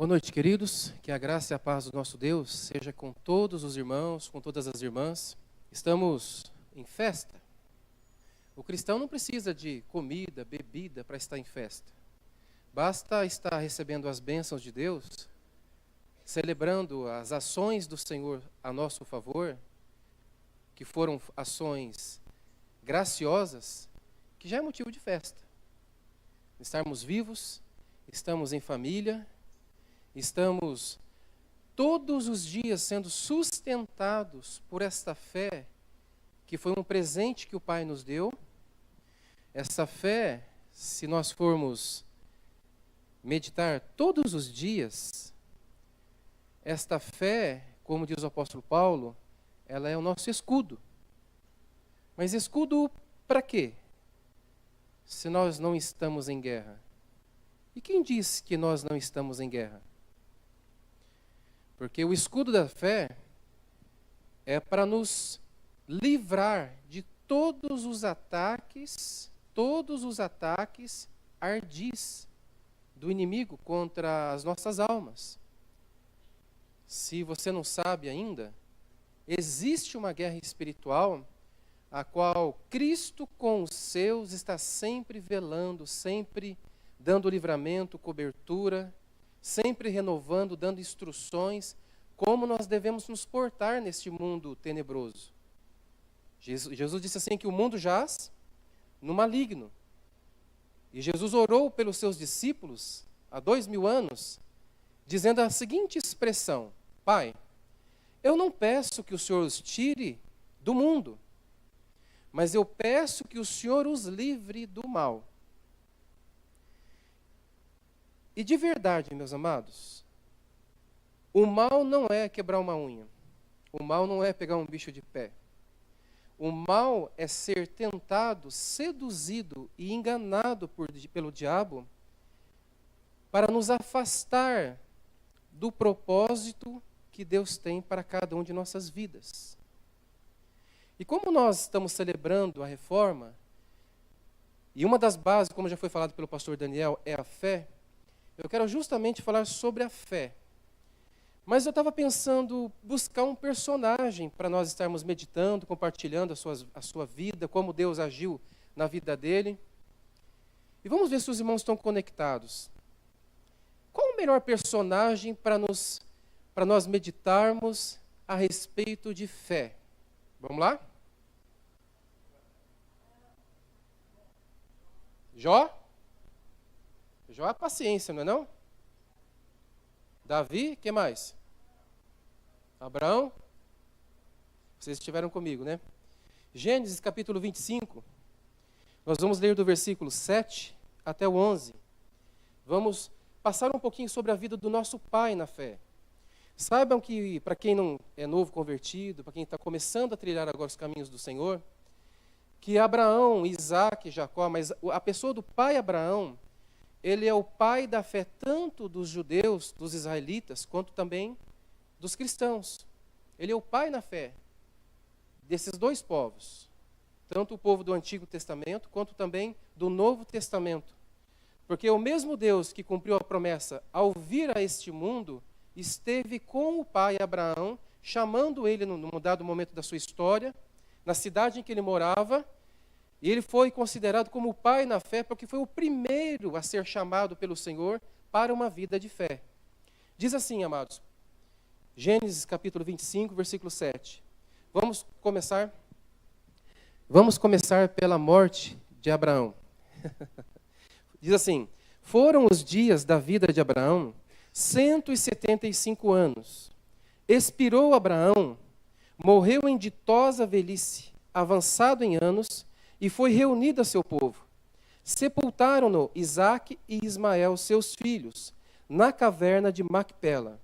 Boa noite, queridos. Que a graça e a paz do nosso Deus seja com todos os irmãos, com todas as irmãs. Estamos em festa. O cristão não precisa de comida, bebida para estar em festa. Basta estar recebendo as bênçãos de Deus, celebrando as ações do Senhor a nosso favor, que foram ações graciosas, que já é motivo de festa. Estarmos vivos, estamos em família, estamos todos os dias sendo sustentados por esta fé, que foi um presente que o Pai nos deu. Essa fé, se nós formos meditar todos os dias, esta fé, como diz o apóstolo Paulo, ela é o nosso escudo. Mas escudo para quê? Se nós não estamos em guerra. E quem diz que nós não estamos em guerra? Porque o escudo da fé é para nos livrar de todos os ataques ardis do inimigo contra as nossas almas. Se você não sabe ainda, existe uma guerra espiritual a qual Cristo com os seus está sempre velando, sempre dando livramento, cobertura, sempre renovando, dando instruções, como nós devemos nos portar neste mundo tenebroso. Jesus disse assim que o mundo jaz no maligno. E Jesus orou pelos seus discípulos há 2000 anos, dizendo a seguinte expressão: Pai, eu não peço que o Senhor os tire do mundo, mas eu peço que o Senhor os livre do mal. E de verdade, meus amados, o mal não é quebrar uma unha. O mal não é pegar um bicho de pé. O mal é ser tentado, seduzido e enganado pelo diabo para nos afastar do propósito que Deus tem para cada um de nossas vidas. E como nós estamos celebrando a reforma, e uma das bases, como já foi falado pelo pastor Daniel, é a fé, eu quero justamente falar sobre a fé. Mas eu estava pensando buscar um personagem para nós estarmos meditando, compartilhando a sua vida, como Deus agiu na vida dele. E vamos ver se os irmãos estão conectados. Qual o melhor personagem para nós meditarmos a respeito de fé? Vamos lá? Jó? Jó é paciência, não é não? Davi, o que mais? Abraão? Vocês estiveram comigo, né? Gênesis capítulo 25. Nós vamos ler do versículo 7 até o 11. Vamos passar um pouquinho sobre a vida do nosso pai na fé. Saibam que, para quem não é novo convertido, para quem está começando a trilhar agora os caminhos do Senhor, que Abraão, Isaque, Jacó, mas a pessoa do pai Abraão, ele é o pai da fé tanto dos judeus, dos israelitas, quanto também dos cristãos. Ele é o pai na fé desses dois povos, tanto o povo do Antigo Testamento, quanto também do Novo Testamento. Porque o mesmo Deus que cumpriu a promessa ao vir a este mundo, esteve com o pai Abraão, chamando ele num dado momento da sua história, na cidade em que ele morava, e ele foi considerado como o pai na fé, porque foi o primeiro a ser chamado pelo Senhor para uma vida de fé. Diz assim, amados, Gênesis capítulo 25, versículo 7. Vamos começar pela morte de Abraão. Diz assim: foram os dias da vida de Abraão 175 anos. Expirou Abraão, morreu em ditosa velhice, avançado em anos, e foi reunido a seu povo. Sepultaram-no Isaque e Ismael, seus filhos, na caverna de Macpela,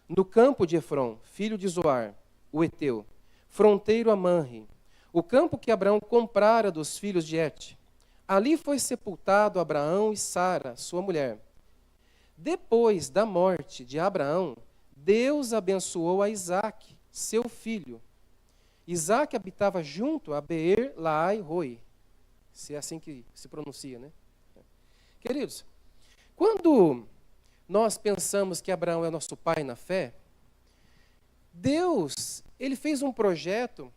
no campo de Efron, filho de Zoar, o Eteu, fronteiro a Manre, o campo que Abraão comprara dos filhos de Et. Ali foi sepultado Abraão e Sara, sua mulher. Depois da morte de Abraão, Deus abençoou a Isaque, seu filho. Isaque habitava junto a Beer-Lahai-Roi, se é assim que se pronuncia, né? Queridos, quando nós pensamos que Abraão é nosso pai na fé, Deus, ele fez um projeto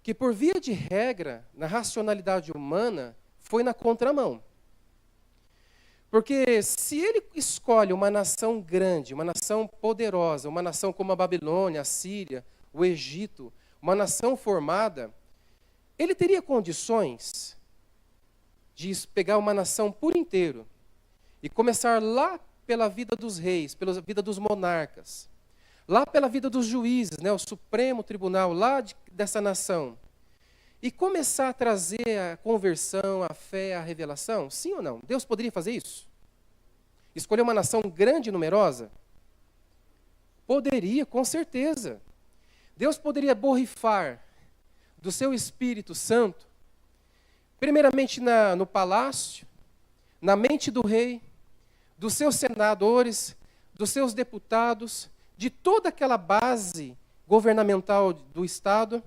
que, por via de regra, na racionalidade humana, foi na contramão. Porque se ele escolhe uma nação grande, uma nação poderosa, uma nação como a Babilônia, a Síria, o Egito, uma nação formada, ele teria condições de pegar uma nação por inteiro e começar lá pela vida dos reis, pela vida dos monarcas, lá pela vida dos juízes, né, o Supremo Tribunal lá dessa nação, e começar a trazer a conversão, a fé, a revelação? Sim ou não? Deus poderia fazer isso? Escolher uma nação grande e numerosa? Poderia, com certeza. Deus poderia borrifar do seu Espírito Santo, primeiramente no palácio, na mente do rei, dos seus senadores, dos seus deputados, de toda aquela base governamental do Estado,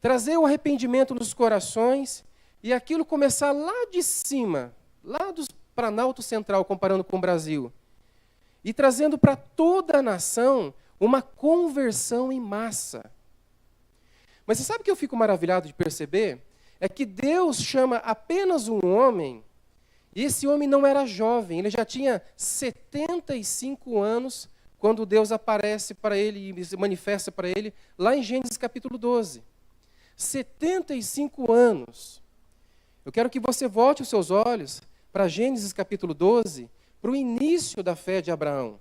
trazer o arrependimento nos corações e aquilo começar lá de cima, lá do Planalto Central, comparando com o Brasil, e trazendo para toda a nação uma conversão em massa. Mas você sabe o que eu fico maravilhado de perceber? É que Deus chama apenas um homem, e esse homem não era jovem, ele já tinha 75 anos, quando Deus aparece para ele e se manifesta para ele, lá em Gênesis capítulo 12. 75 anos. Eu quero que você volte os seus olhos para Gênesis capítulo 12, para o início da fé de Abraão.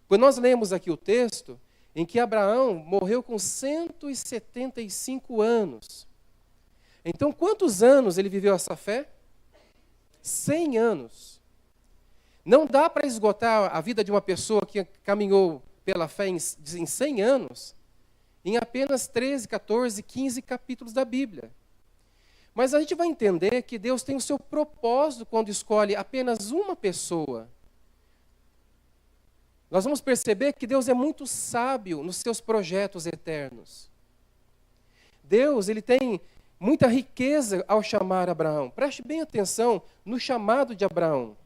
Quando nós lemos aqui o texto, em que Abraão morreu com 175 anos. Então, quantos anos ele viveu essa fé? 100 anos. Não dá para esgotar a vida de uma pessoa que caminhou pela fé em 100 anos, em apenas 13, 14, 15 capítulos da Bíblia. Mas a gente vai entender que Deus tem o seu propósito quando escolhe apenas uma pessoa. Nós vamos perceber que Deus é muito sábio nos seus projetos eternos. Deus, ele tem muita riqueza ao chamar Abraão. Preste bem atenção no chamado de Abraão.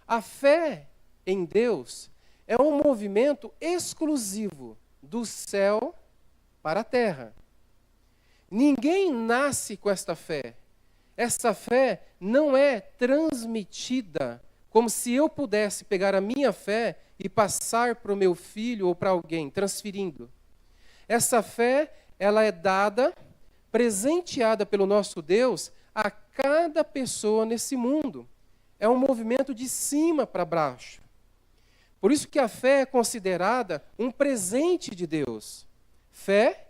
A fé em Deus é um movimento exclusivo do céu para a terra. Ninguém nasce com esta fé. Essa fé não é transmitida como se eu pudesse pegar a minha fé e passar para o meu filho ou para alguém, transferindo. Essa fé, ela é dada, presenteada pelo nosso Deus a cada pessoa nesse mundo. É um movimento de cima para baixo. Por isso que a fé é considerada um presente de Deus. Fé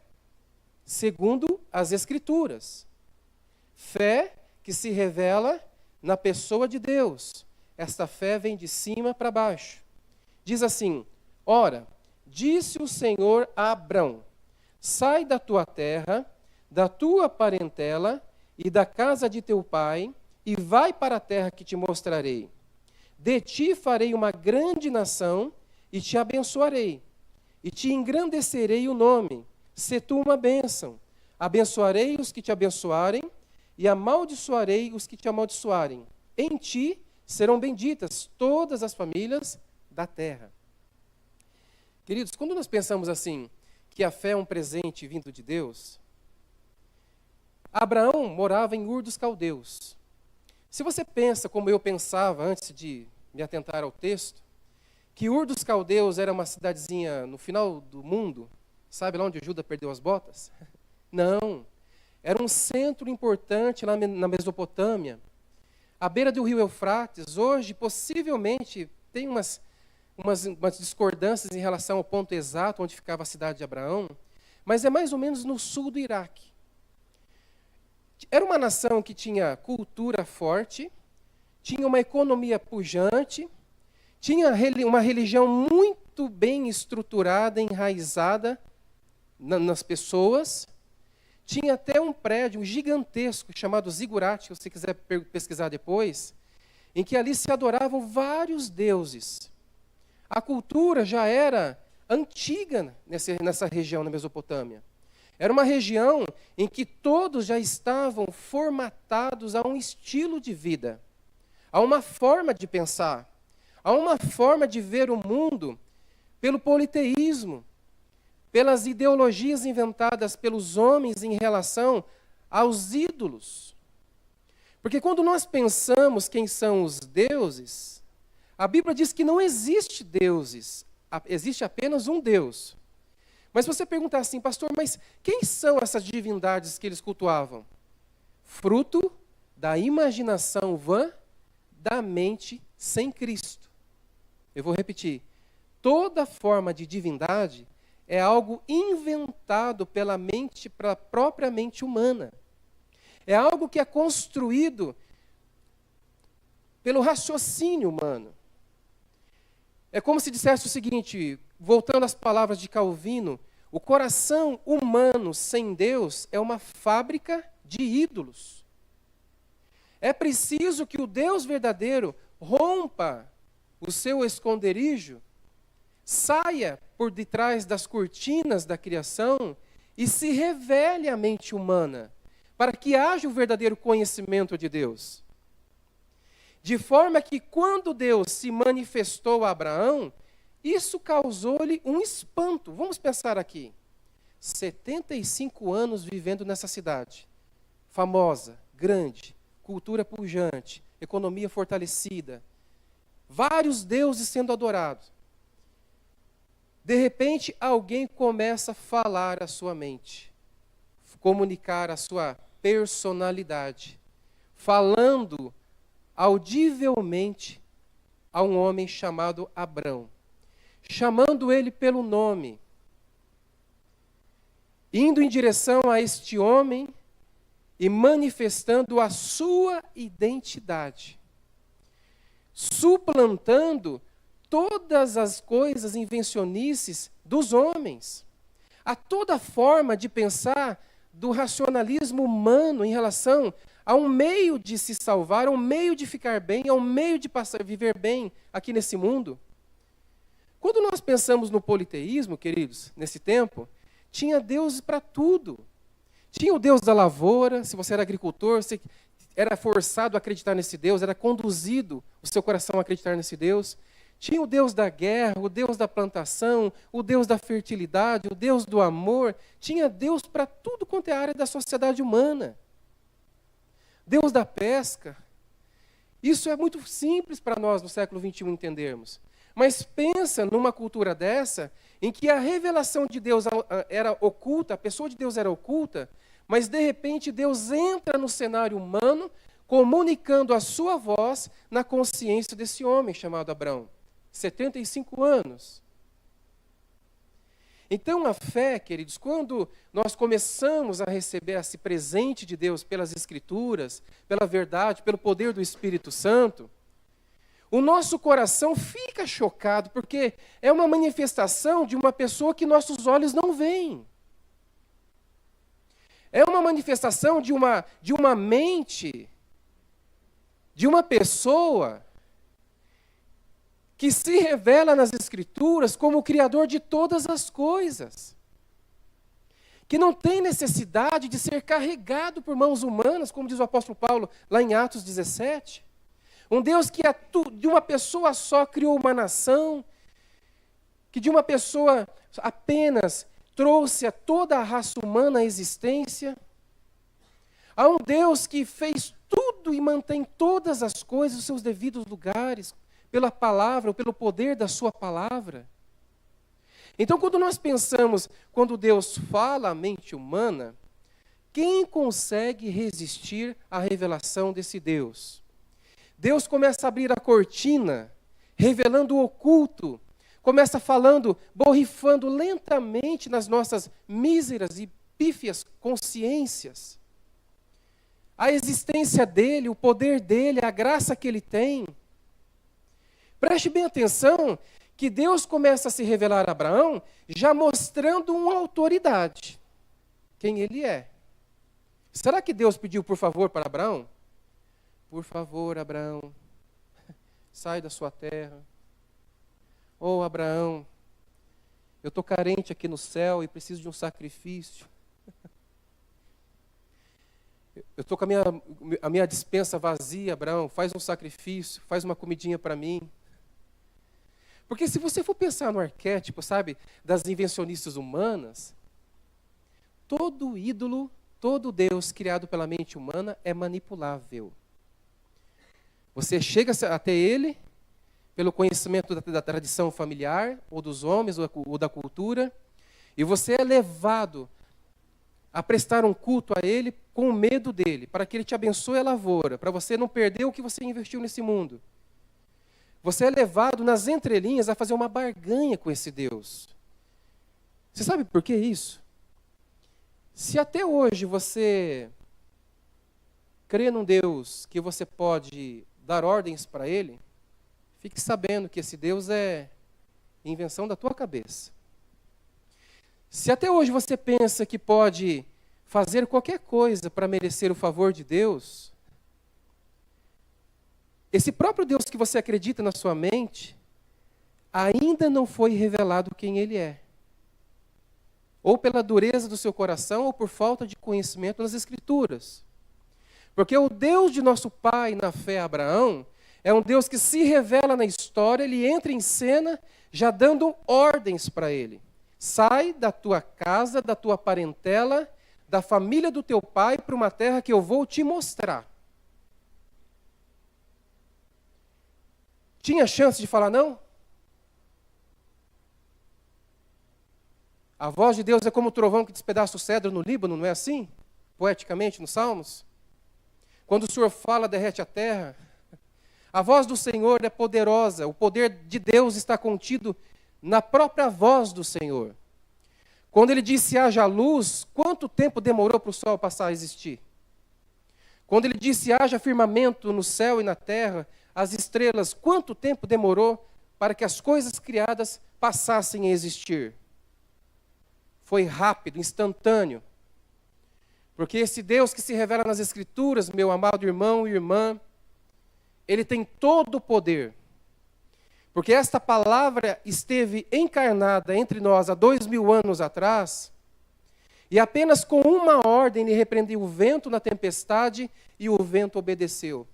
segundo as Escrituras. Fé que se revela na pessoa de Deus. Esta fé vem de cima para baixo. Diz assim: ora, disse o Senhor a Abrão, sai da tua terra, da tua parentela e da casa de teu pai, e vai para a terra que te mostrarei. De ti farei uma grande nação, e te abençoarei, e te engrandecerei o nome. Se tu uma bênção, abençoarei os que te abençoarem, e amaldiçoarei os que te amaldiçoarem. Em ti serão benditas todas as famílias da terra. Queridos, quando nós pensamos assim, que a fé é um presente vindo de Deus, Abraão morava em Ur dos Caldeus. Se você pensa como eu pensava antes de me atentar ao texto, que Ur dos Caldeus era uma cidadezinha no final do mundo, sabe lá onde Judas perdeu as botas? Não, era um centro importante lá na Mesopotâmia, à beira do rio Eufrates. Hoje, possivelmente, tem umas discordâncias em relação ao ponto exato onde ficava a cidade de Abraão, mas é mais ou menos no sul do Iraque. Era uma nação que tinha cultura forte, tinha uma economia pujante, tinha uma religião muito bem estruturada, enraizada nas pessoas, tinha até um prédio gigantesco chamado Zigurate, se você quiser pesquisar depois, em que ali se adoravam vários deuses. A cultura já era antiga nessa região, na Mesopotâmia. Era uma região em que todos já estavam formatados a um estilo de vida, a uma forma de pensar, Há uma forma de ver o mundo pelo politeísmo, pelas ideologias inventadas pelos homens em relação aos ídolos. Porque quando nós pensamos quem são os deuses, a Bíblia diz que não existe deuses, existe apenas um Deus. Mas se você perguntar assim, pastor, mas quem são essas divindades que eles cultuavam? Fruto da imaginação vã da mente sem Cristo. Eu vou repetir. Toda forma de divindade é algo inventado pela mente, pela própria mente humana. É algo que é construído pelo raciocínio humano. É como se dissesse o seguinte, voltando às palavras de Calvino, o coração humano sem Deus é uma fábrica de ídolos. É preciso que o Deus verdadeiro rompa o seu esconderijo, saia por detrás das cortinas da criação e se revele à mente humana, para que haja o verdadeiro conhecimento de Deus. De forma que quando Deus se manifestou a Abraão, isso causou-lhe um espanto. Vamos pensar aqui. 75 anos vivendo nessa cidade, famosa, grande, cultura pujante, economia fortalecida, vários deuses sendo adorados. De repente, alguém começa a falar à sua mente, comunicar a sua personalidade, falando audivelmente a um homem chamado Abrão, chamando ele pelo nome, indo em direção a este homem e manifestando a sua identidade, suplantando todas as coisas invencionices dos homens, a toda forma de pensar do racionalismo humano em relação a um meio de se salvar, a um meio de ficar bem, a um meio de viver bem aqui nesse mundo. Quando nós pensamos no politeísmo, queridos, nesse tempo, tinha deuses para tudo. Tinha o Deus da lavoura, se você era agricultor, você era forçado a acreditar nesse Deus, era conduzido o seu coração a acreditar nesse Deus. Tinha o Deus da guerra, o Deus da plantação, o Deus da fertilidade, o Deus do amor. Tinha Deus para tudo quanto é área da sociedade humana. Deus da pesca. Isso é muito simples para nós no século XXI entendermos. Mas pensa numa cultura dessa, em que a revelação de Deus era oculta, a pessoa de Deus era oculta, mas de repente Deus entra no cenário humano, comunicando a sua voz na consciência desse homem chamado Abrão. 75 anos. Então a fé, queridos, quando nós começamos a receber esse presente de Deus pelas Escrituras, pela verdade, pelo poder do Espírito Santo, o nosso coração fica chocado, porque é uma manifestação de uma pessoa que nossos olhos não veem. É uma manifestação de uma mente, de uma pessoa que se revela nas Escrituras como o Criador de todas as coisas, que não tem necessidade de ser carregado por mãos humanas, como diz o apóstolo Paulo lá em Atos 17. Um Deus que de uma pessoa só criou uma nação, que de uma pessoa apenas trouxe a toda a raça humana à existência. Há um Deus que fez tudo e mantém todas as coisas nos seus devidos lugares, pela palavra, ou pelo poder da sua palavra. Então, quando nós pensamos, quando Deus fala à mente humana, quem consegue resistir à revelação desse Deus? Deus começa a abrir a cortina, revelando o oculto, começa falando, borrifando lentamente nas nossas míseras e pífias consciências. A existência dele, o poder dele, a graça que ele tem. Preste bem atenção que Deus começa a se revelar a Abraão já mostrando uma autoridade, quem ele é. Será que Deus pediu por favor para Abraão? Por favor, Abraão, sai da sua terra. Oh, Abraão, eu estou carente aqui no céu e preciso de um sacrifício. Eu estou com a minha despensa vazia, Abraão, faz um sacrifício, faz uma comidinha para mim. Porque se você for pensar no arquétipo, sabe, das invencionistas humanas, todo ídolo, todo Deus criado pela mente humana é manipulável. Você chega até ele pelo conhecimento da tradição familiar, ou dos homens, ou da cultura, e você é levado a prestar um culto a ele com o medo dele, para que ele te abençoe a lavoura, para você não perder o que você investiu nesse mundo. Você é levado nas entrelinhas a fazer uma barganha com esse Deus. Você sabe por que isso? Se até hoje você crê num Deus que você pode dar ordens para ele, fique sabendo que esse Deus é invenção da tua cabeça. Se até hoje você pensa que pode fazer qualquer coisa para merecer o favor de Deus, esse próprio Deus que você acredita na sua mente, ainda não foi revelado quem ele é. Ou pela dureza do seu coração, ou por falta de conhecimento nas Escrituras. Porque o Deus de nosso pai na fé, Abraão, é um Deus que se revela na história, ele entra em cena já dando ordens para ele. Sai da tua casa, da tua parentela, da família do teu pai, para uma terra que eu vou te mostrar. Tinha chance de falar não? A voz de Deus é como o trovão que despedaça o cedro no Líbano, não é assim? Poeticamente, nos Salmos. Quando o Senhor fala, derrete a terra. A voz do Senhor é poderosa, o poder de Deus está contido na própria voz do Senhor. Quando ele disse haja luz, quanto tempo demorou para o sol passar a existir? Quando ele disse haja firmamento no céu e na terra, as estrelas, quanto tempo demorou para que as coisas criadas passassem a existir? Foi rápido, instantâneo. Porque esse Deus que se revela nas Escrituras, meu amado irmão e irmã, ele tem todo o poder. Porque esta palavra esteve encarnada entre nós há 2000 anos atrás, e apenas com uma ordem ele repreendeu o vento na tempestade e o vento obedeceu.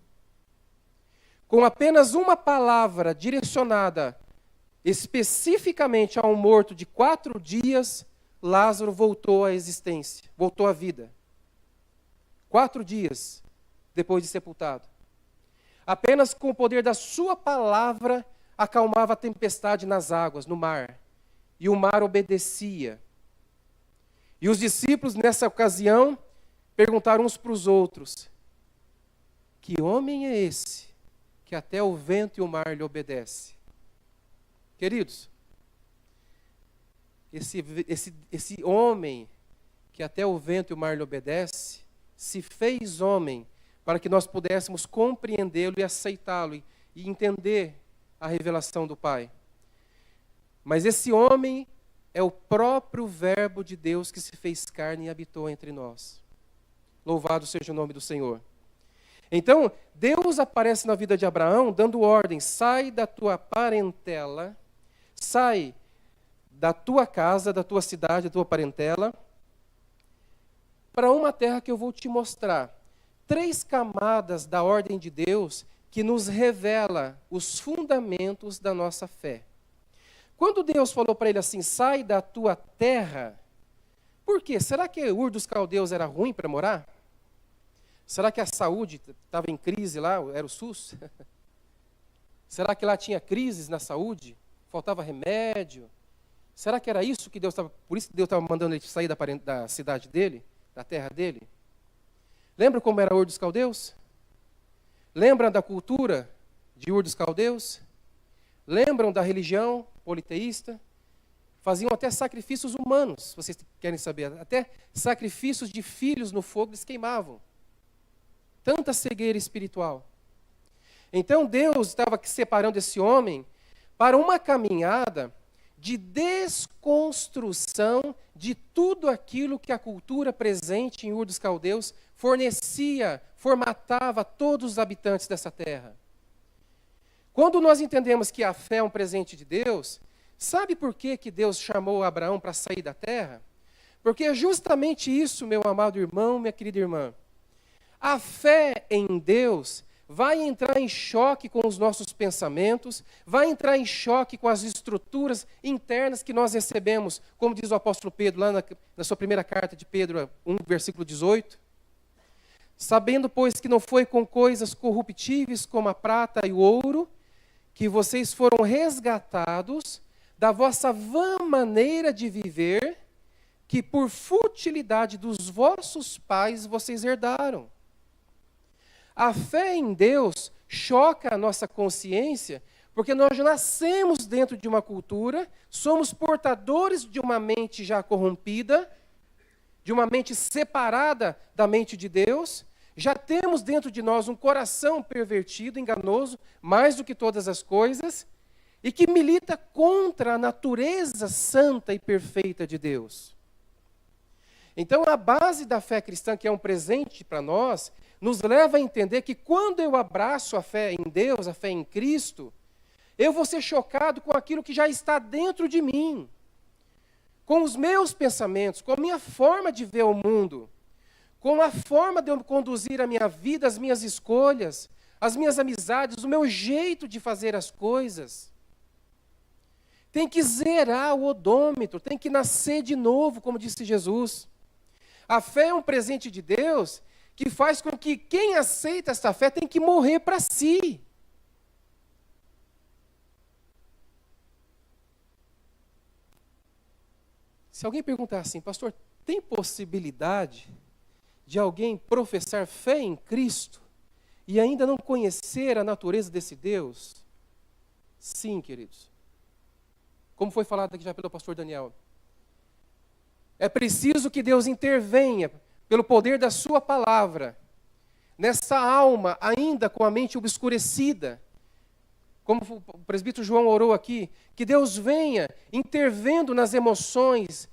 Com apenas uma palavra direcionada especificamente a um morto de 4 dias, Lázaro voltou à existência, voltou à vida. 4 dias depois de sepultado. Apenas com o poder da sua palavra, acalmava a tempestade nas águas, no mar. E o mar obedecia. E os discípulos, nessa ocasião, perguntaram uns para os outros: que homem é esse, que até o vento e o mar lhe obedecem? Queridos, esse homem, que até o vento e o mar lhe obedece, se fez homem para que nós pudéssemos compreendê-lo e aceitá-lo e entender a revelação do Pai. Mas esse homem é o próprio Verbo de Deus que se fez carne e habitou entre nós. Louvado seja o nome do Senhor. Então, Deus aparece na vida de Abraão dando ordem: sai da tua parentela, sai da tua casa, da tua cidade, da tua parentela, para uma terra que eu vou te mostrar. 3 camadas da ordem de Deus que nos revela os fundamentos da nossa fé. Quando Deus falou para ele assim, sai da tua terra, por quê? Será que Ur dos Caldeus era ruim para morar? Será que a saúde estava em crise lá, era o SUS? Será que lá tinha crises na saúde? Faltava remédio? Será que era isso que Deus estava, por isso que Deus estava mandando ele sair da cidade dele, da terra dele? Lembra como era Ur dos Caldeus? Lembram da cultura de Ur dos Caldeus? Lembram da religião politeísta? Faziam até sacrifícios humanos, se vocês querem saber. Até sacrifícios de filhos no fogo eles queimavam. Tanta cegueira espiritual. Então Deus estava separando esse homem para uma caminhada de desconstrução de tudo aquilo que a cultura presente em Ur dos Caldeus fornecia, formatava todos os habitantes dessa terra. Quando nós entendemos que a fé é um presente de Deus, sabe por que Deus chamou Abraão para sair da terra? Porque é justamente isso, meu amado irmão, minha querida irmã. A fé em Deus vai entrar em choque com os nossos pensamentos, vai entrar em choque com as estruturas internas que nós recebemos, como diz o apóstolo Pedro, lá na sua primeira carta de Pedro 1, versículo 18. Sabendo, pois, que não foi com coisas corruptíveis como a prata e o ouro, que vocês foram resgatados da vossa vã maneira de viver, que por futilidade dos vossos pais vocês herdaram. A fé em Deus choca a nossa consciência, porque nós já nascemos dentro de uma cultura, somos portadores de uma mente já corrompida, de uma mente separada da mente de Deus, já temos dentro de nós um coração pervertido, enganoso, mais do que todas as coisas, e que milita contra a natureza santa e perfeita de Deus. Então, a base da fé cristã, que é um presente para nós, nos leva a entender que quando eu abraço a fé em Deus, a fé em Cristo, eu vou ser chocado com aquilo que já está dentro de mim, com os meus pensamentos, com a minha forma de ver o mundo, com a forma de eu conduzir a minha vida, as minhas escolhas, as minhas amizades, o meu jeito de fazer as coisas. Tem que zerar o odômetro, tem que nascer de novo, como disse Jesus. A fé é um presente de Deus que faz com que quem aceita esta fé tem que morrer para si. Se alguém perguntar assim, pastor, tem possibilidade de alguém professar fé em Cristo e ainda não conhecer a natureza desse Deus? Sim, queridos. Como foi falado aqui já pelo pastor Daniel. É preciso que Deus intervenha pelo poder da sua palavra, nessa alma ainda com a mente obscurecida, como o presbítero João orou aqui, que Deus venha intervendo nas emoções,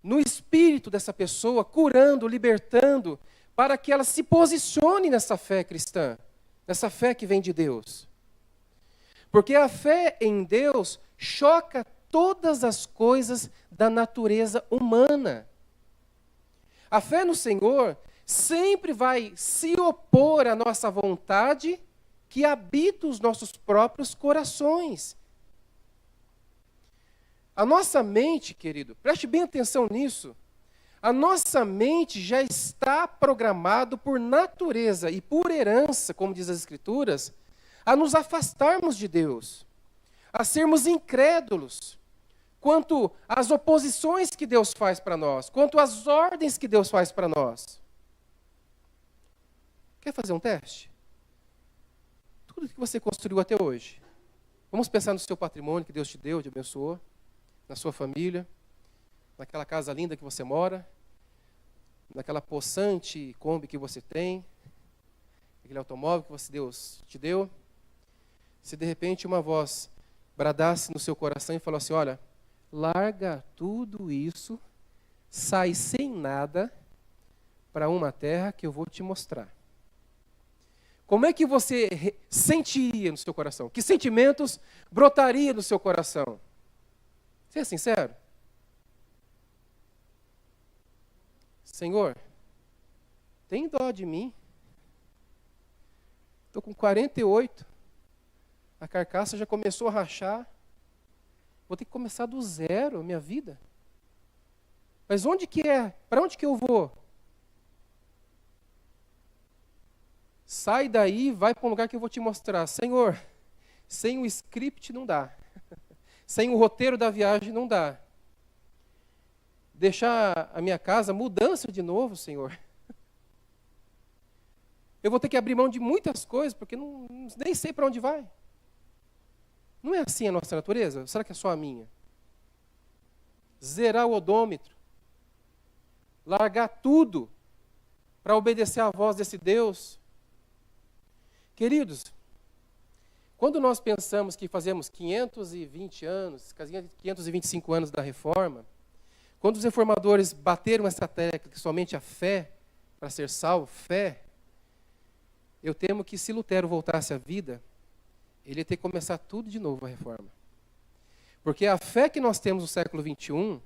no espírito dessa pessoa, curando, libertando, para que ela se posicione nessa fé cristã, nessa fé que vem de Deus. Porque a fé em Deus choca todas as coisas da natureza humana. A fé no Senhor sempre vai se opor à nossa vontade que habita os nossos próprios corações. A nossa mente, querido, preste bem atenção nisso, a nossa mente já está programado por natureza e por herança, como diz as Escrituras, a nos afastarmos de Deus, a sermos incrédulos quanto às oposições que Deus faz para nós, quanto às ordens que Deus faz para nós. Quer fazer um teste? Tudo que você construiu até hoje. Vamos pensar no seu patrimônio que Deus te deu, te abençoou, na sua família, naquela casa linda que você mora, naquela possante Kombi que você tem, aquele automóvel que Deus te deu. Se de repente uma voz bradasse no seu coração e falasse, olha, larga tudo isso, sai sem nada para uma terra que eu vou te mostrar. Como é que você sentiria no seu coração? Que sentimentos brotaria no seu coração? Você é sincero? Senhor, tem dó de mim. Estou com 48, a carcaça já começou a rachar. Vou ter que começar do zero a minha vida. Mas onde que é? Para onde que eu vou? Sai daí, vai para um lugar que eu vou te mostrar. Senhor, sem o script não dá. Sem o roteiro da viagem não dá. Deixar a minha casa, mudança de novo, Senhor. Eu vou ter que abrir mão de muitas coisas, porque nem sei para onde vai. Não é assim a nossa natureza? Será que é só a minha? Zerar o odômetro. Largar tudo para obedecer à voz desse Deus. Queridos, quando nós pensamos que fazemos 520 anos, 525 anos da reforma, quando os reformadores bateram essa tecla que somente a fé, para ser salvo, fé, eu temo que se Lutero voltasse à vida, ele ia ter que começar tudo de novo a reforma. Porque a fé que nós temos no século XXI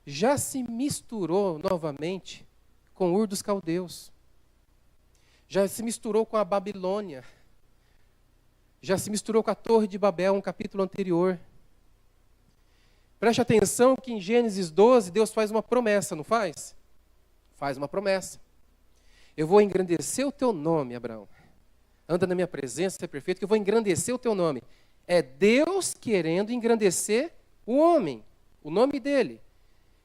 já se misturou novamente com o Ur dos caldeus. já se misturou com a Babilônia, já se misturou com a Torre de Babel, um capítulo anterior. Preste atenção que em Gênesis 12, Deus faz uma promessa, não faz? Faz uma promessa. Eu vou engrandecer o teu nome, Abraão. Anda na minha presença, é perfeito, que eu vou engrandecer o teu nome. É Deus querendo engrandecer o homem, o nome dele.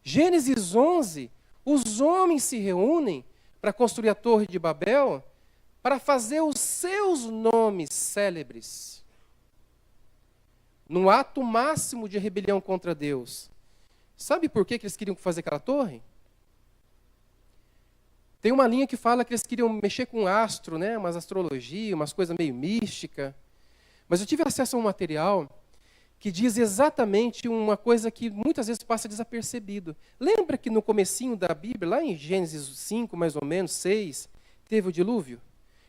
Gênesis 11, os homens se reúnem para construir a Torre de Babel, para fazer os seus nomes célebres. No ato máximo de rebelião contra Deus. Sabe por que eles queriam fazer aquela torre? Tem uma linha que fala que eles queriam mexer com astro, né? Umas astrologia, umas coisas meio mística. Mas eu tive acesso a um material que diz exatamente uma coisa que muitas vezes passa desapercebido. Lembra que no comecinho da Bíblia, lá em Gênesis 5, mais ou menos, 6, teve o dilúvio?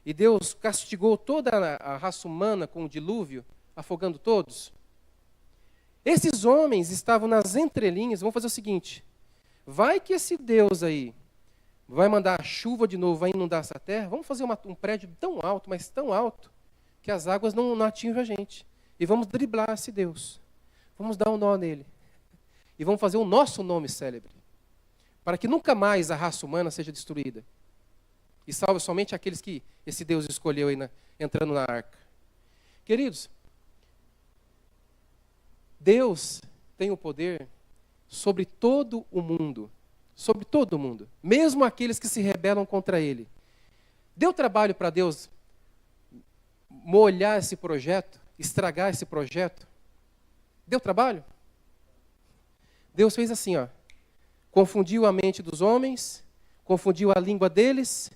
E Deus castigou toda a raça humana com o dilúvio, afogando todos? Esses homens estavam nas entrelinhas, vamos fazer o seguinte, vai que esse Deus aí vai mandar a chuva de novo, vai inundar essa terra, vamos fazer um prédio tão alto, mas tão alto, que as águas não atingem a gente. E vamos driblar esse Deus. Vamos dar um nó nele. E vamos fazer o nosso nome célebre. Para que nunca mais a raça humana seja destruída. E salve somente aqueles que esse Deus escolheu aí entrando na arca. Queridos, Deus tem o poder sobre todo o mundo. Sobre todo o mundo. Mesmo aqueles que se rebelam contra ele. Deu trabalho para Deus molhar esse projeto? Estragar esse projeto? Deu trabalho? Deus fez assim, ó. Confundiu a mente dos homens, confundiu a língua deles,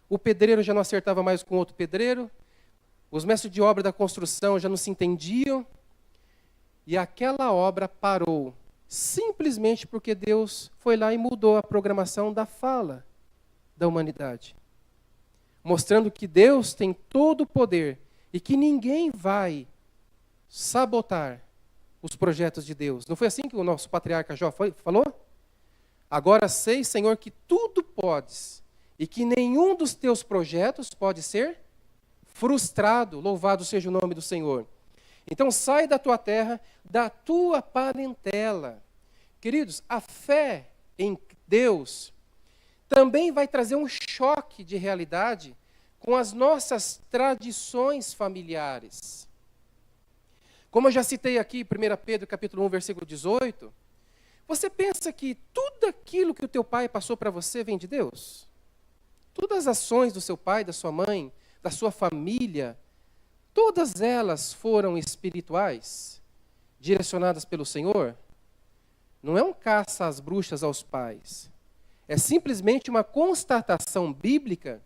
o pedreiro já não acertava mais com outro pedreiro, os mestres de obra da construção já não se entendiam, e aquela obra parou, simplesmente porque Deus foi lá e mudou a programação da fala da humanidade. Mostrando que Deus tem todo o poder e que ninguém vai sabotar os projetos de Deus. Não foi assim que o nosso patriarca Jó falou? Agora sei, Senhor, que tudo podes e que nenhum dos teus projetos pode ser frustrado. Louvado seja o nome do Senhor. Então sai da tua terra, da tua parentela. Queridos, a fé em Deus também vai trazer um choque de realidade com as nossas tradições familiares. Como eu já citei aqui, 1 Pedro capítulo 1, versículo 18, você pensa que tudo aquilo que o teu pai passou para você vem de Deus? Todas as ações do seu pai, da sua mãe, da sua família, todas elas foram espirituais, direcionadas pelo Senhor? Não é um caça às bruxas aos pais. É simplesmente uma constatação bíblica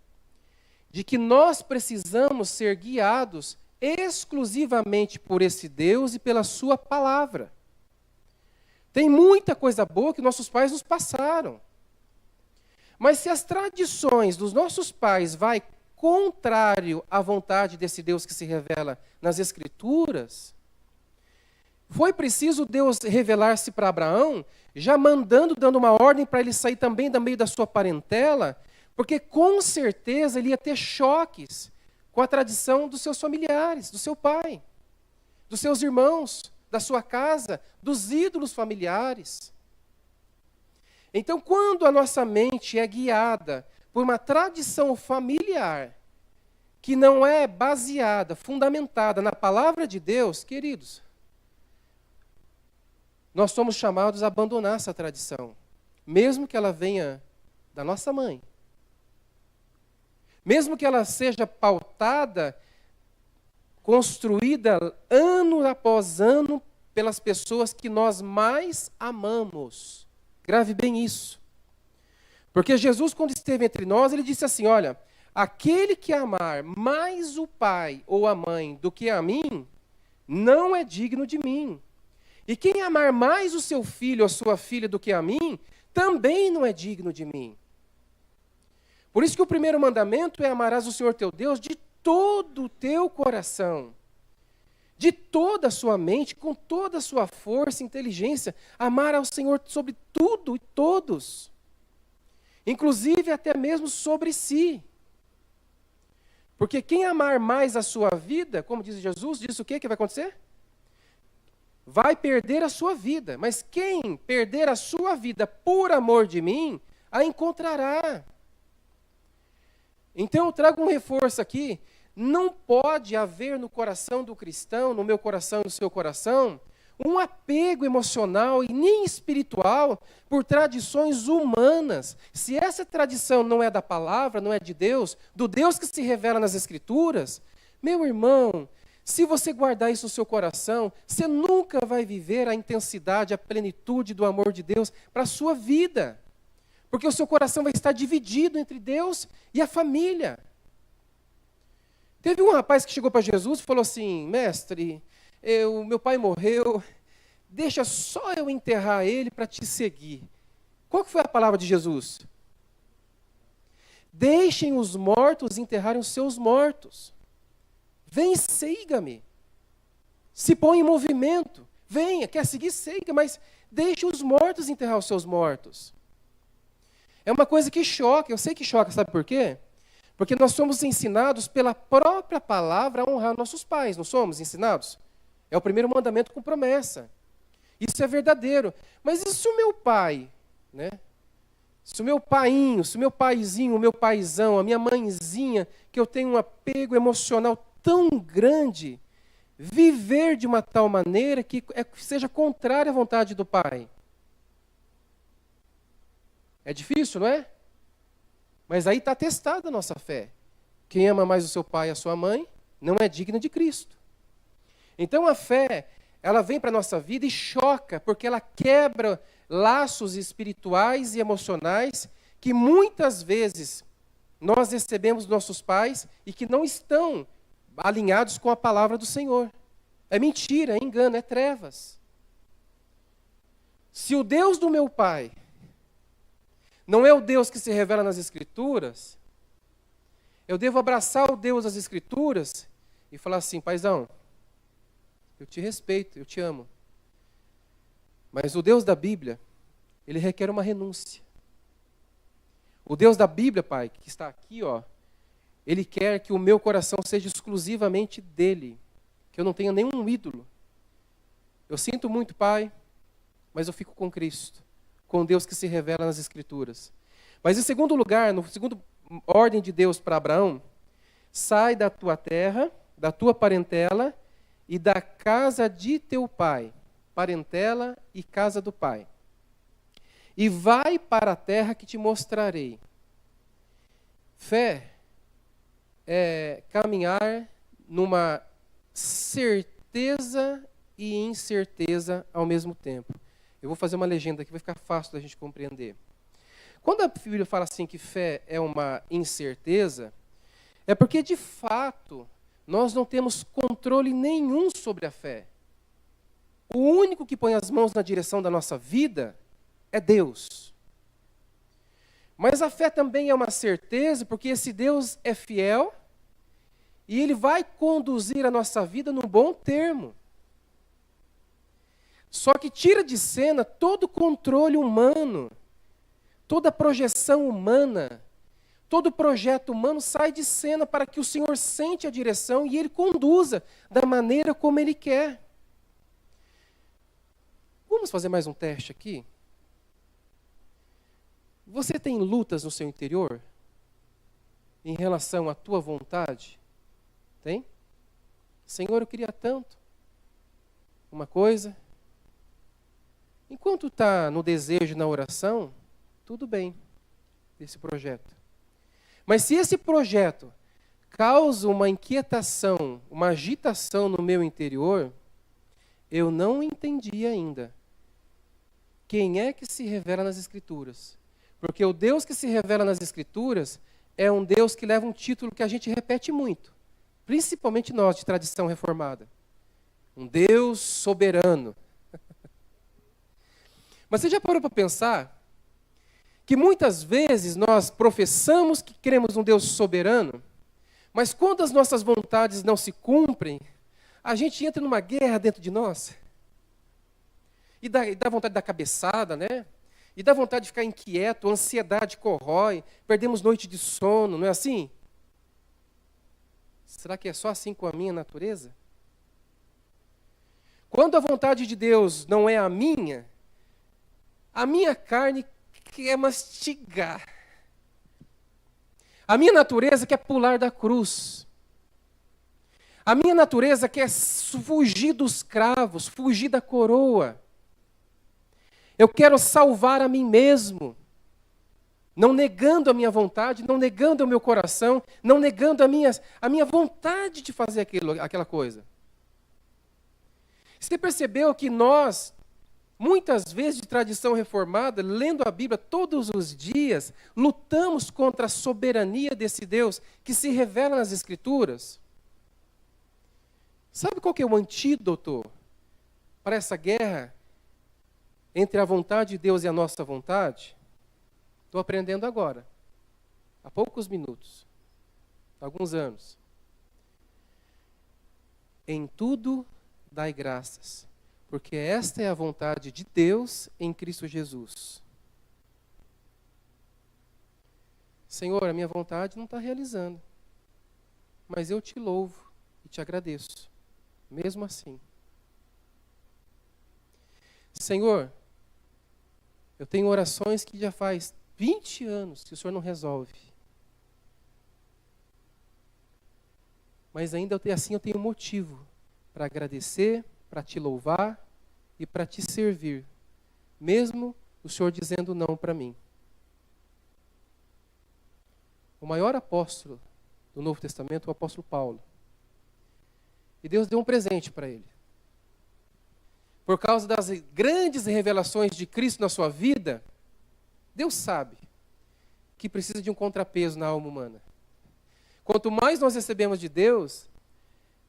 de que nós precisamos ser guiados exclusivamente por esse Deus e pela sua palavra. Tem muita coisa boa que nossos pais nos passaram. Mas se as tradições dos nossos pais vai contrário à vontade desse Deus que se revela nas Escrituras, foi preciso Deus revelar-se para Abraão, já dando uma ordem para ele sair também do meio da sua parentela, porque com certeza ele ia ter choques com a tradição dos seus familiares, do seu pai, dos seus irmãos, da sua casa, dos ídolos familiares. Então, quando a nossa mente é guiada por uma tradição familiar que não é baseada, fundamentada na palavra de Deus, queridos, nós somos chamados a abandonar essa tradição, mesmo que ela venha da nossa mãe. Mesmo que ela seja pautada, construída ano após ano pelas pessoas que nós mais amamos. Grave bem isso. Porque Jesus, quando esteve entre nós, ele disse assim, olha, aquele que amar mais o pai ou a mãe do que a mim, não é digno de mim. E quem amar mais o seu filho ou a sua filha do que a mim, também não é digno de mim. Por isso que o primeiro mandamento é amarás o Senhor teu Deus de todo o teu coração, de toda a sua mente, com toda a sua força e inteligência, amar ao Senhor sobre tudo e todos, inclusive até mesmo sobre si. Porque quem amar mais a sua vida, como diz Jesus, diz o que vai acontecer? Vai perder a sua vida. Mas quem perder a sua vida por amor de mim, a encontrará. Então eu trago um reforço aqui. Não pode haver no coração do cristão, no meu coração e no seu coração, um apego emocional e nem espiritual por tradições humanas. Se essa tradição não é da palavra, não é de Deus, do Deus que se revela nas Escrituras, meu irmão, se você guardar isso no seu coração, você nunca vai viver a intensidade, a plenitude do amor de Deus para a sua vida. Porque o seu coração vai estar dividido entre Deus e a família. Teve um rapaz que chegou para Jesus e falou assim: mestre, meu pai morreu, deixa só eu enterrar ele para te seguir. Qual que foi a palavra de Jesus? Deixem os mortos enterrarem os seus mortos. Vem e siga-me. Se põe em movimento. Venha, quer seguir, siga, mas deixe os mortos enterrar os seus mortos. É uma coisa que choca, eu sei que choca, sabe por quê? Porque nós somos ensinados pela própria palavra a honrar nossos pais, não somos ensinados? É o primeiro mandamento com promessa. Isso é verdadeiro. Mas e se o meu pai, né? Se o meu painho, se o meu paizinho, o meu paizão, a minha mãezinha, que eu tenho um apego emocional tão grande, viver de uma tal maneira que seja contrária à vontade do pai? É difícil, não é? Mas aí está testada a nossa fé. Quem ama mais o seu pai e a sua mãe não é digno de Cristo. Então a fé, ela vem para a nossa vida e choca, porque ela quebra laços espirituais e emocionais que muitas vezes nós recebemos dos nossos pais e que não estão alinhados com a palavra do Senhor. É mentira, é engano, é trevas. Se o Deus do meu pai não é o Deus que se revela nas Escrituras, eu devo abraçar o Deus das Escrituras e falar assim: paizão, eu te respeito, eu te amo. Mas o Deus da Bíblia, ele requer uma renúncia. O Deus da Bíblia, pai, que está aqui, ó, ele quer que o meu coração seja exclusivamente dele, que eu não tenha nenhum ídolo. Eu sinto muito, pai, mas eu fico com Cristo, com Deus que se revela nas Escrituras. Mas em segundo lugar, no segundo ordem de Deus para Abraão, sai da tua terra, da tua parentela e da casa de teu pai, parentela e casa do pai, e vai para a terra que te mostrarei. Fé é caminhar numa certeza e incerteza ao mesmo tempo. Eu vou fazer uma legenda aqui, vai ficar fácil da gente compreender. Quando a Bíblia fala assim que fé é uma incerteza, é porque de fato nós não temos controle nenhum sobre a fé. O único que põe as mãos na direção da nossa vida é Deus. Mas a fé também é uma certeza, porque esse Deus é fiel e Ele vai conduzir a nossa vida num bom termo. Só que tira de cena todo o controle humano, toda a projeção humana, todo projeto humano sai de cena para que o Senhor sente a direção e Ele conduza da maneira como Ele quer. Vamos fazer mais um teste aqui? Você tem lutas no seu interior em relação à tua vontade? Tem? Senhor, eu queria tanto uma coisa. Enquanto está no desejo, na oração, tudo bem, esse projeto. Mas se esse projeto causa uma inquietação, uma agitação no meu interior, eu não entendi ainda quem é que se revela nas Escrituras. Porque o Deus que se revela nas Escrituras é um Deus que leva um título que a gente repete muito, principalmente nós, de tradição reformada. Um Deus soberano. Mas você já parou para pensar que muitas vezes nós professamos que queremos um Deus soberano, mas quando as nossas vontades não se cumprem, a gente entra numa guerra dentro de nós. E dá vontade de dar cabeçada, né? E dá vontade de ficar inquieto, a ansiedade corrói, perdemos noite de sono, não é assim? Será que é só assim com a minha natureza? Quando a vontade de Deus não é a minha carne quer mastigar. A minha natureza quer pular da cruz. A minha natureza quer fugir dos cravos, fugir da coroa. Eu quero salvar a mim mesmo, não negando a minha vontade, não negando o meu coração, não negando a minha vontade de fazer aquela coisa. Você percebeu que nós, muitas vezes de tradição reformada, lendo a Bíblia todos os dias, lutamos contra a soberania desse Deus que se revela nas Escrituras? Sabe qual que é o antídoto para essa guerra entre a vontade de Deus e a nossa vontade? Estou aprendendo agora, há poucos minutos, há alguns anos. Em tudo dai graças, porque esta é a vontade de Deus em Cristo Jesus. Senhor, a minha vontade não está realizando, mas eu te louvo e te agradeço, mesmo assim. Senhor, eu tenho orações que já faz 20 anos que o Senhor não resolve. Mas ainda assim eu tenho motivo para agradecer, para te louvar e para te servir, mesmo o Senhor dizendo não para mim. O maior apóstolo do Novo Testamento é o apóstolo Paulo. E Deus deu um presente para ele. Por causa das grandes revelações de Cristo na sua vida, Deus sabe que precisa de um contrapeso na alma humana. Quanto mais nós recebemos de Deus,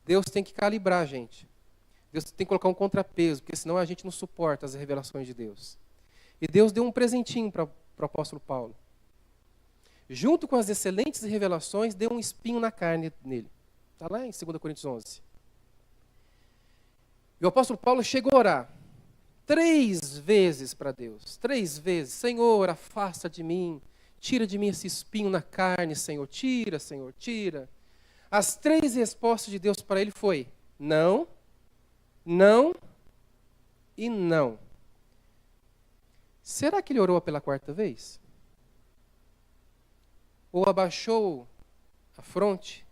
Deus tem que calibrar a gente. Deus tem que colocar um contrapeso, porque senão a gente não suporta as revelações de Deus. E Deus deu um presentinho para o apóstolo Paulo. Junto com as excelentes revelações, deu um espinho na carne nele. Está lá em 2 Coríntios 11. E o apóstolo Paulo chegou a orar 3 vezes para Deus. 3 vezes. Senhor, afasta de mim. Tira de mim esse espinho na carne, Senhor. Tira, Senhor, tira. As 3 respostas de Deus para ele foi não, não e não. Será que ele orou pela 4ª vez? Ou abaixou a fronte,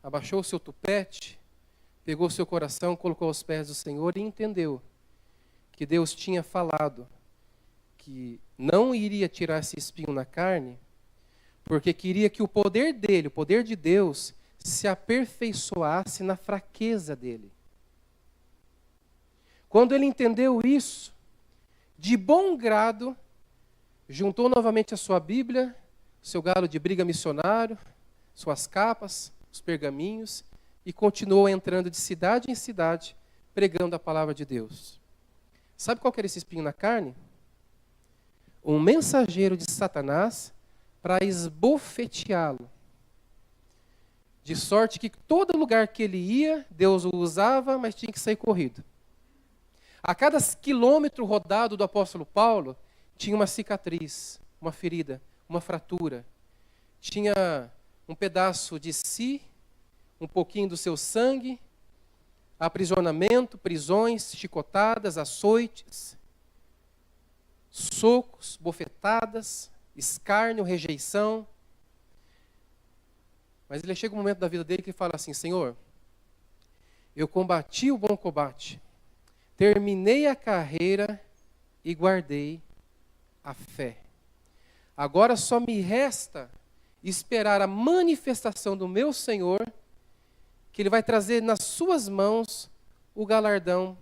abaixou o seu tupete, pegou o seu coração, colocou aos pés do Senhor e entendeu que Deus tinha falado que não iria tirar esse espinho na carne, porque queria que o poder dele, o poder de Deus, se aperfeiçoasse na fraqueza dele. Quando ele entendeu isso, de bom grado, juntou novamente a sua Bíblia, seu galo de briga missionário, suas capas, os pergaminhos, e continuou entrando de cidade em cidade, pregando a palavra de Deus. Sabe qual que era esse espinho na carne? Um mensageiro de Satanás para esbofeteá-lo. De sorte que todo lugar que ele ia, Deus o usava, mas tinha que sair corrido. A cada quilômetro rodado do apóstolo Paulo, tinha uma cicatriz, uma ferida, uma fratura. Tinha um pedaço de si, um pouquinho do seu sangue, aprisionamento, prisões, chicotadas, açoites, socos, bofetadas, escárnio, rejeição. Mas ele chega um momento da vida dele que ele fala assim: Senhor, eu combati o bom combate, terminei a carreira e guardei a fé. Agora só me resta esperar a manifestação do meu Senhor, que Ele vai trazer nas suas mãos o galardão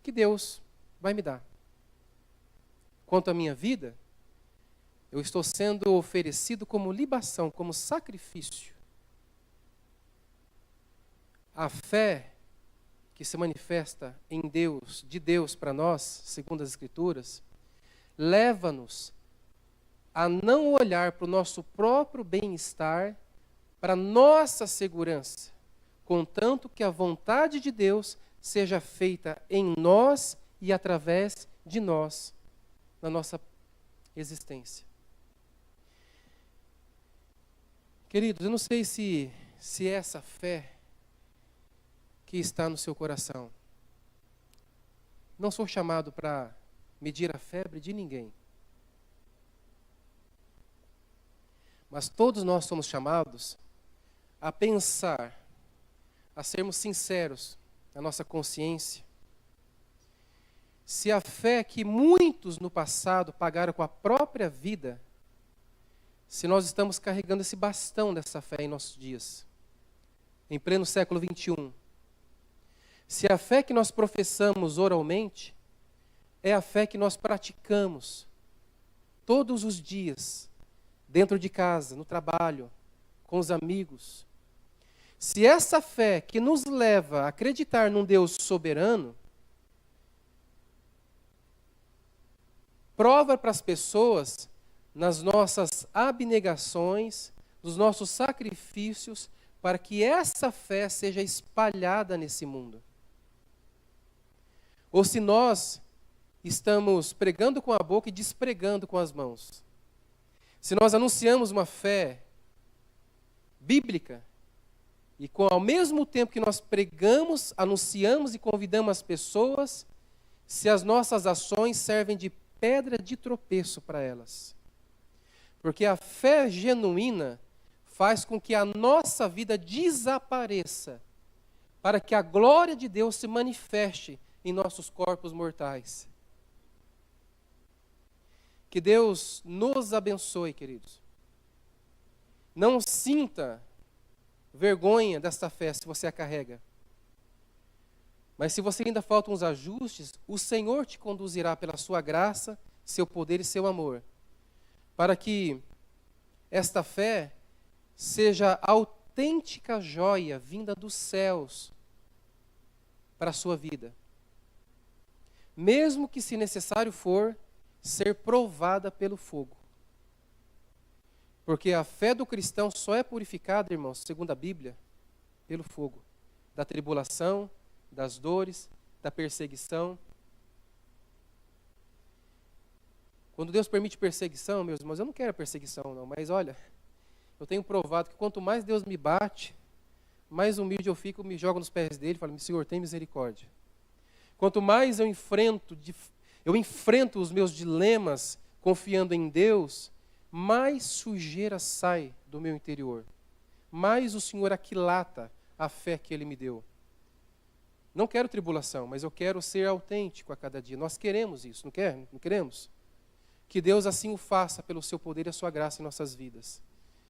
que Deus vai me dar. Quanto à minha vida, eu estou sendo oferecido como libação, como sacrifício. A fé que se manifesta em Deus, de Deus para nós, segundo as Escrituras, leva-nos a não olhar para o nosso próprio bem-estar, para a nossa segurança, contanto que a vontade de Deus seja feita em nós e através de nós, na nossa existência. Queridos, eu não sei se é essa fé que está no seu coração. Não sou chamado para medir a febre de ninguém. Mas todos nós somos chamados a pensar, a sermos sinceros na nossa consciência, se a fé que muitos no passado pagaram com a própria vida, se nós estamos carregando esse bastão dessa fé em nossos dias, em pleno século XXI. Se a fé que nós professamos oralmente é a fé que nós praticamos todos os dias, dentro de casa, no trabalho, com os amigos. Se essa fé que nos leva a acreditar num Deus soberano, prova para as pessoas, nas nossas abnegações, nos nossos sacrifícios, para que essa fé seja espalhada nesse mundo. Ou se nós estamos pregando com a boca e despregando com as mãos. Se nós anunciamos uma fé bíblica, e ao mesmo tempo que nós pregamos, anunciamos e convidamos as pessoas, se as nossas ações servem de pedra de tropeço para elas. Porque a fé genuína faz com que a nossa vida desapareça, para que a glória de Deus se manifeste em nossos corpos mortais. Que Deus nos abençoe, queridos. Não sinta vergonha desta fé se você a carrega. Mas se você ainda faltam uns ajustes, o Senhor te conduzirá pela sua graça, seu poder e seu amor, para que esta fé seja a autêntica joia vinda dos céus para a sua vida. Mesmo que, se necessário for, ser provada pelo fogo. Porque a fé do cristão só é purificada, irmãos, segundo a Bíblia, pelo fogo. Da tribulação, das dores, da perseguição. Quando Deus permite perseguição, meus irmãos, eu não quero perseguição não, mas olha, eu tenho provado que quanto mais Deus me bate, mais humilde eu fico, me jogo nos pés dele e falo, Senhor, tem misericórdia. Quanto mais eu enfrento os meus dilemas confiando em Deus, mais sujeira sai do meu interior. Mais o Senhor aquilata a fé que Ele me deu. Não quero tribulação, mas eu quero ser autêntico a cada dia. Nós queremos isso, não quer? Não queremos? Que Deus assim o faça pelo seu poder e a sua graça em nossas vidas.